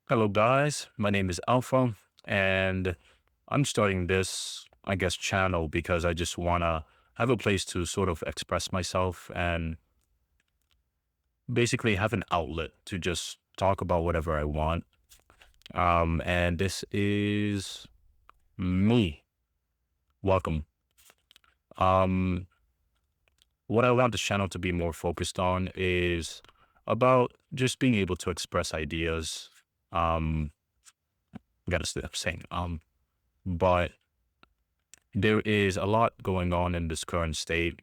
Hello, guys. My name is Alpha, and I'm starting this, I guess, channel because I just want to have a place to sort of express myself and basically have an outlet to just talk about whatever I want. And this is me. Welcome. Um, what I want this channel to be more focused on is about just being able to express ideas. Um, gotta stop saying but there is a lot going on in this current state,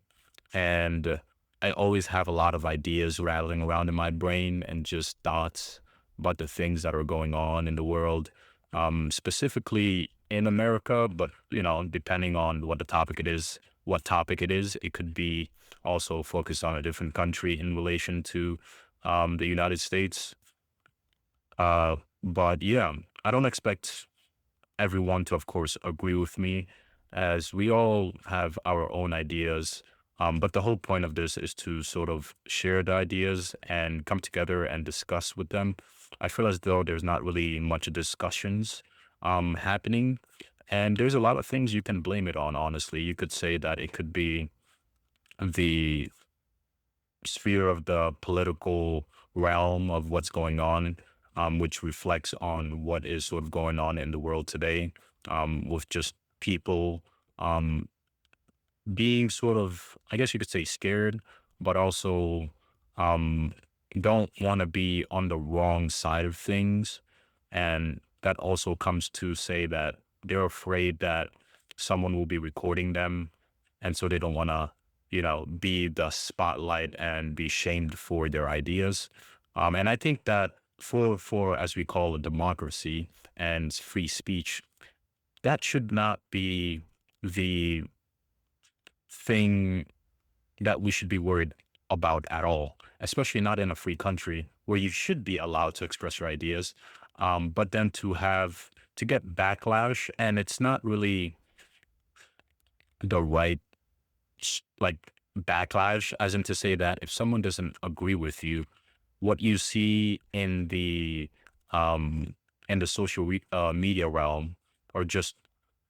and I always have a lot of ideas rattling around in my brain and just thoughts about the things that are going on in the world, specifically in America. But depending on what topic it is, it could be also focused on a different country in relation to the United States. But yeah, I don't expect everyone to, of course, agree with me, as we all have our own ideas. But the whole point of this is to sort of share the ideas and come together and discuss with them. I feel as though there's not really much discussions happening, and there's a lot of things you can blame it on. Honestly, you could say that it could be the sphere of the political realm of what's going on, which reflects on what is sort of going on in the world today, with just people um, being sort of, I guess you could say, scared, but also um, don't want to be on the wrong side of things. And that also comes to say that they're afraid that someone will be recording them. And so they don't want to, be the spotlight and be shamed for their ideas. And I think that for as we call a democracy and free speech, that should not be the thing that we should be worried about at all, especially not in a free country where you should be allowed to express your ideas. But then to get backlash, and it's not really the right like backlash, as in to say that if someone doesn't agree with you, what you see um in the media realm, or just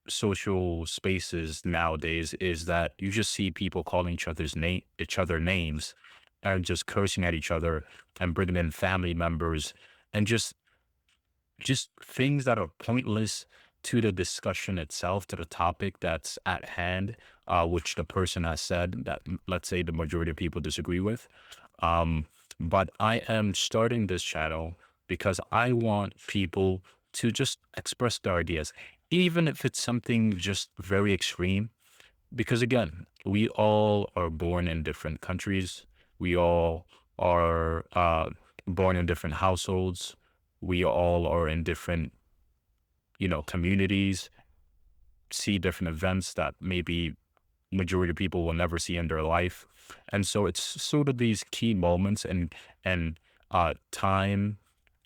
social spaces nowadays, is that you just see people calling each other names, and just cursing at each other, and bringing in family members, and just things that are pointless to the discussion itself, to the topic that's at hand, which the person has said that, let's say, the majority of people disagree with. Um, but I am starting this channel because I want people to just express their ideas, even if it's something just very extreme. Because again, we all are born in different countries. We all are born in different households. We all are in different, communities, see different events that maybe majority of people will never see in their life. And so it's sort of these key moments and time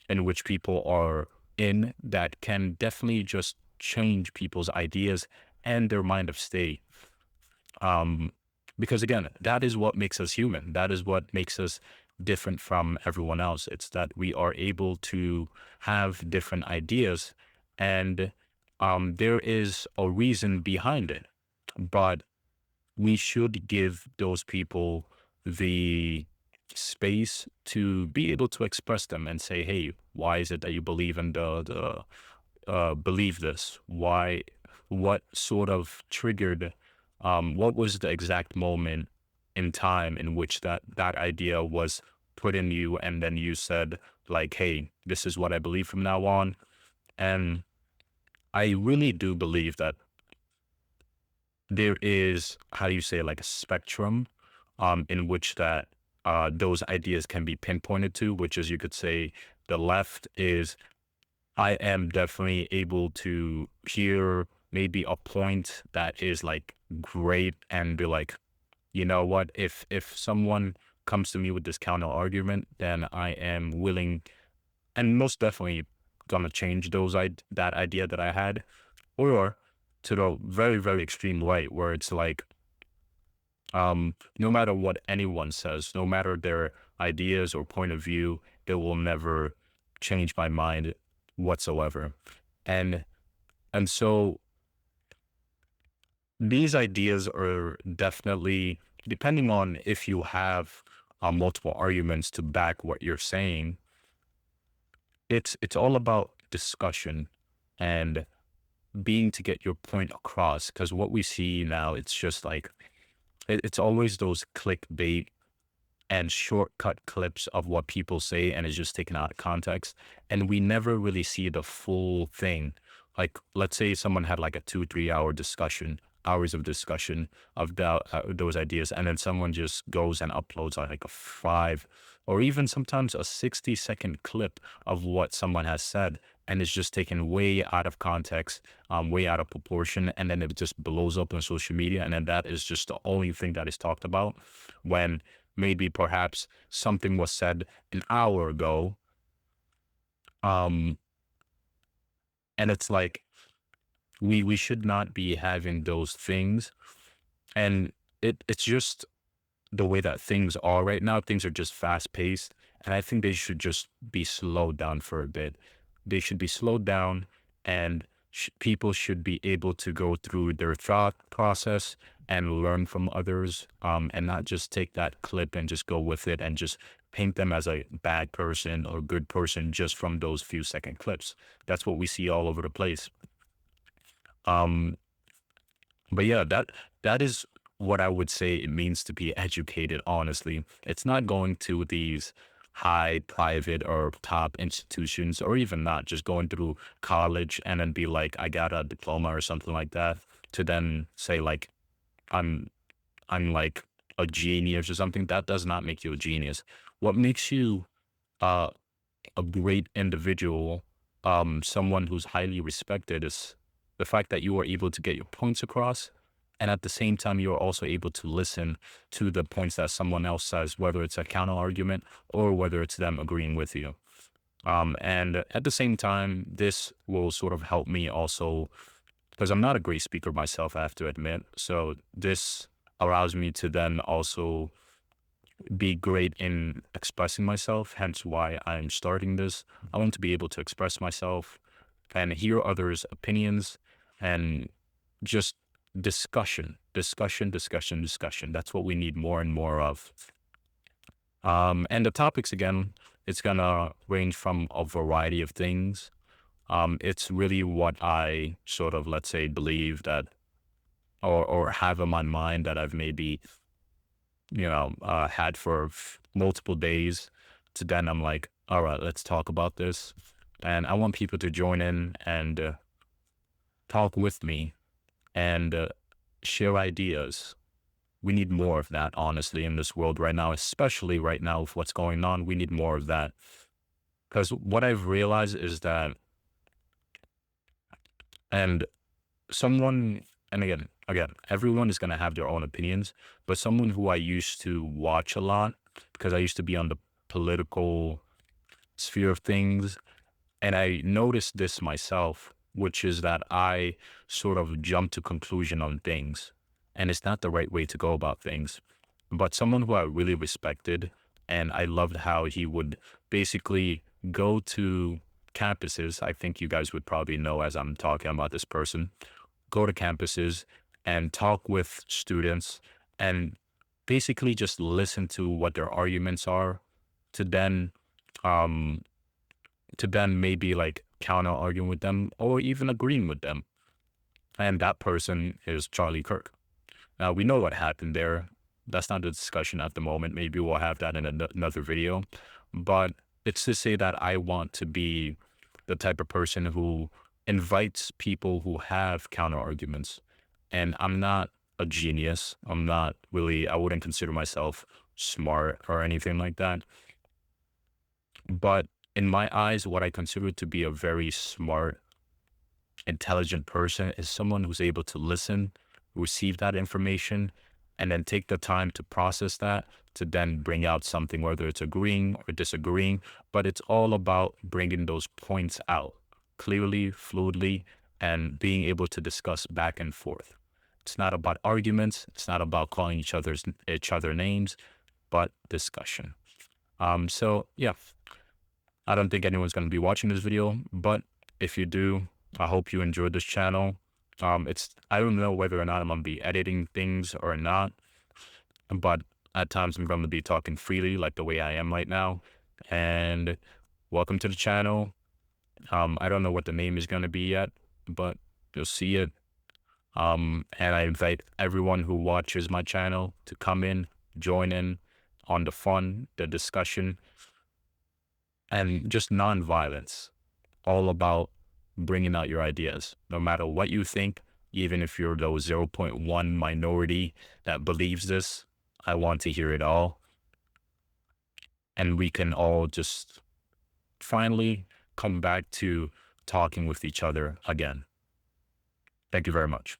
in which people are in that can definitely just change people's ideas and their mind of state. Um, because again, that is what makes us human. That is what makes us different from everyone else. It's that we are able to have different ideas, and there is a reason behind it. But we should give those people the space to be able to express them and say, "Hey, why is it that you believe in believe this? Why? What sort of triggered? What was the exact moment in time in which that idea was put in you, and then you said, like, hey, this is what I believe from now on." And I really do believe that there is, how do you say, like a spectrum, in which that those ideas can be pinpointed to, which is, you could say, the left is, I am definitely able to hear maybe a point that is like great and be like, you know what, if someone comes to me with this counter argument, then I am willing and most definitely gonna change that idea that I had. Or to the very, very extreme right, where it's like, no matter what anyone says, no matter their ideas or point of view, it will never change my mind. whatsoever. And and so these ideas are definitely, depending on if you have multiple arguments to back what you're saying, it's all about discussion and being to get your point across. Because what we see now, it's just like it's always those clickbait and shortcut clips of what people say, and it's just taken out of context. And we never really see the full thing. Like, let's say someone had like a 2, 3 hour discussion, hours of discussion of those ideas, and then someone just goes and uploads like a 5 or even sometimes a 60-second clip of what someone has said. And it's just taken way out of context, way out of proportion. And then it just blows up on social media. And then that is just the only thing that is talked about, when maybe perhaps something was said an hour ago. Um, and it's like, we should not be having those things. And it's just the way that things are right now. Things are just fast paced. And I think they should just be slowed down for a bit. They should be slowed down, and people should be able to go through their thought process and learn from others, and not just take that clip and just go with it and just paint them as a bad person or good person just from those few second clips. That's what we see all over the place. Um, but yeah, that is what I would say it means to be educated, honestly. It's not going to these high private or top institutions, or even not just going through college and then be like, I got a diploma or something like that, to then say like, I'm I'm like a genius or something. That does not make you a genius. What makes you uh, a great individual, someone who's highly respected, is the fact that you are able to get your points across. And at the same time, you're also able to listen to the points that someone else says, whether it's a counter argument or whether it's them agreeing with you. And at the same time, this will sort of help me also, because I'm not a great speaker myself, I have to admit. So this allows me to then also be great in expressing myself, hence why I'm starting this. I want to be able to express myself and hear others' opinions, and just discussion. That's what we need more and more of. And the topics, again, it's gonna range from a variety of things. It's really what I sort of, let's say, believe that, or have in my mind, that I've maybe, had for multiple days. To then I'm like, all right, let's talk about this. And I want people to join in and talk with me and share ideas. We need more of that, honestly, in this world right now, especially right now with what's going on. We need more of that. Because what I've realized is that, and someone, and again, everyone is going to have their own opinions, but someone who I used to watch a lot, because I used to be on the political sphere of things, and I noticed this myself, which is that I sort of jump to conclusion on things, and it's not the right way to go about things. But someone who I really respected, and I loved how he would basically go to campuses. I think you guys would probably know as I'm talking about this person. Go to campuses and talk with students and basically just listen to what their arguments are, to then um maybe like counter arguing with them or even agreeing with them. And that person is Charlie Kirk. Now we know what happened there. That's not the discussion at the moment. Maybe we'll have that in another video. But it's to say that I want to be the type of person who invites people who have counter arguments. And I'm not a genius. I wouldn't consider myself smart or anything like that. But in my eyes, what I consider to be a very smart, intelligent person is someone who's able to listen, receive that information, and then take the time to process that, to then bring out something, whether it's agreeing or disagreeing. But it's all about bringing those points out clearly, fluidly, and being able to discuss back and forth. It's not about arguments. It's not about calling each other names, but discussion. So yeah, I don't think anyone's going to be watching this video, but If you do, I hope you enjoyed this channel. I don't know whether or not I'm gonna be editing things or not, but at times I'm going to be talking freely like the way I am right now. And welcome to the channel. I don't know what the name is going to be yet, but you'll see it. And I invite everyone who watches my channel to come in, join in on the fun, the discussion, and just non-violence. All about bringing out your ideas, no matter what you think, even if you're those 0.1 minority that believes this. I want to hear it all. And we can all just finally come back to talking with each other again. Thank you very much.